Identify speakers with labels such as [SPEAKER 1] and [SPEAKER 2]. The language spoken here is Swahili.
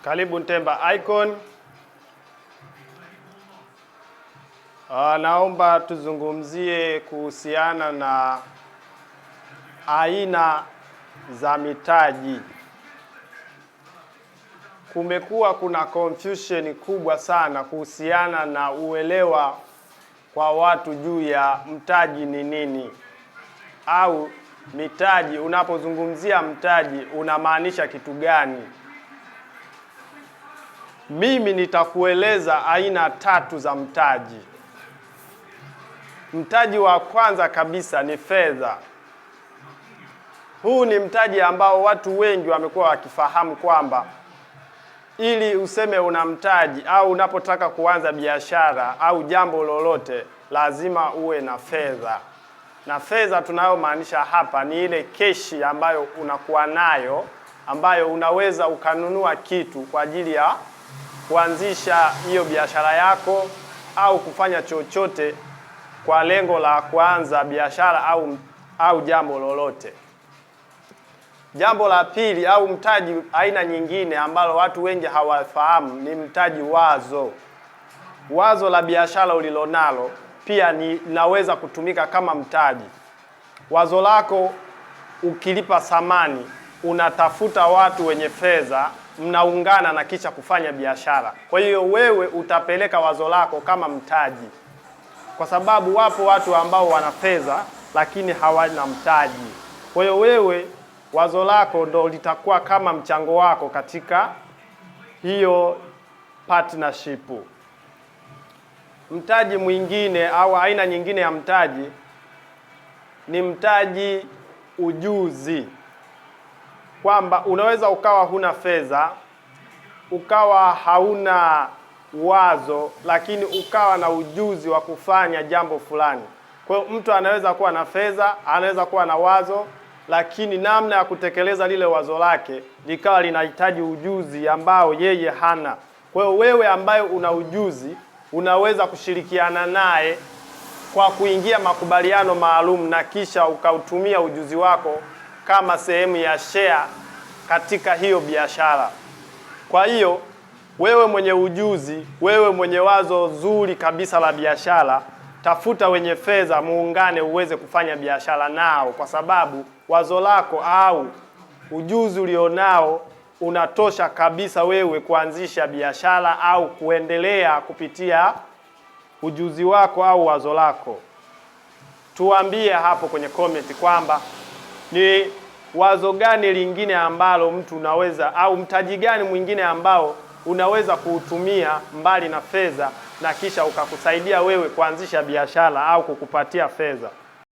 [SPEAKER 1] Karibu Ntemba Icon. Naomba tuzungumzie kuhusiana na aina za mitaji. Kumekuwa kuna confusion kubwa sana kuhusiana na uelewa kwa watu juu ya mtaji ni nini, au mitaji. Unapozungumzia mtaji unamaanisha kitu gani? Mimi nitakueleza aina 3 za mtaji. Mtaji wa kwanza kabisa ni fedha. Huu ni mtaji ambao watu wengi wamekuwa wakifahamu kwamba ili useme una mtaji au unapotaka kuanza biashara au jambo lolote lazima uwe na fedha. Na fedha tunayomaanisha hapa ni ile keshi ambayo unakuwa nayo, ambayo unaweza ukanunua kitu kwa ajili ya kuanzisha hiyo biashara yako au kufanya chochote kwa lengo la kuanza biashara au jambo lolote. Jambo la pili au mtaji aina nyingine ambalo watu wengi hawafahamu ni mtaji wazo. Wazo la biashara ulilonalo pia linaweza kutumika kama mtaji. Wazo lako ukilipa thamani, unatafuta watu wenye fedha, mnaungana na kisha kufanya biashara. Kwa hiyo wewe utapeleka wazo lako kama mtaji, kwa sababu wapo watu ambao wana fedha lakini hawana mtaji. Kwa hiyo wewe wazo lako ndo litakuwa kama mchango wako katika hiyo partnership. Mtaji mwingine au aina nyingine ya mtaji ni mtaji ujuzi, kwamba unaweza ukawa huna fedha, ukawa hauna wazo, lakini ukawa na ujuzi wa kufanya jambo fulani. Kwa hiyo mtu anaweza kuwa na fedha, anaweza kuwa na wazo, lakini namna ya kutekeleza lile wazo lake likawa linahitaji ujuzi ambao yeye hana. Kwa hiyo wewe ambaye una ujuzi unaweza kushirikiana naye kwa kuingia makubaliano maalum na kisha ukautumia ujuzi wako kama sehemu ya share katika hiyo biashara. Kwa hiyo wewe mwenye ujuzi, wewe mwenye wazo zuri kabisa la biashara, tafuta wenye fedha muungane uweze kufanya biashara nao, kwa sababu wazo lako au ujuzi ulionao unatosha kabisa wewe kuanzisha biashara au kuendelea kupitia ujuzi wako au wazo lako. Tuambie hapo kwenye comment kwamba ni wazo gani lingine ambalo mtu unaweza, au mtaji gani mwingine ambao unaweza kuutumia mbali na fedha na kisha ukakusaidia wewe kuanzisha biashara au kukupatia fedha.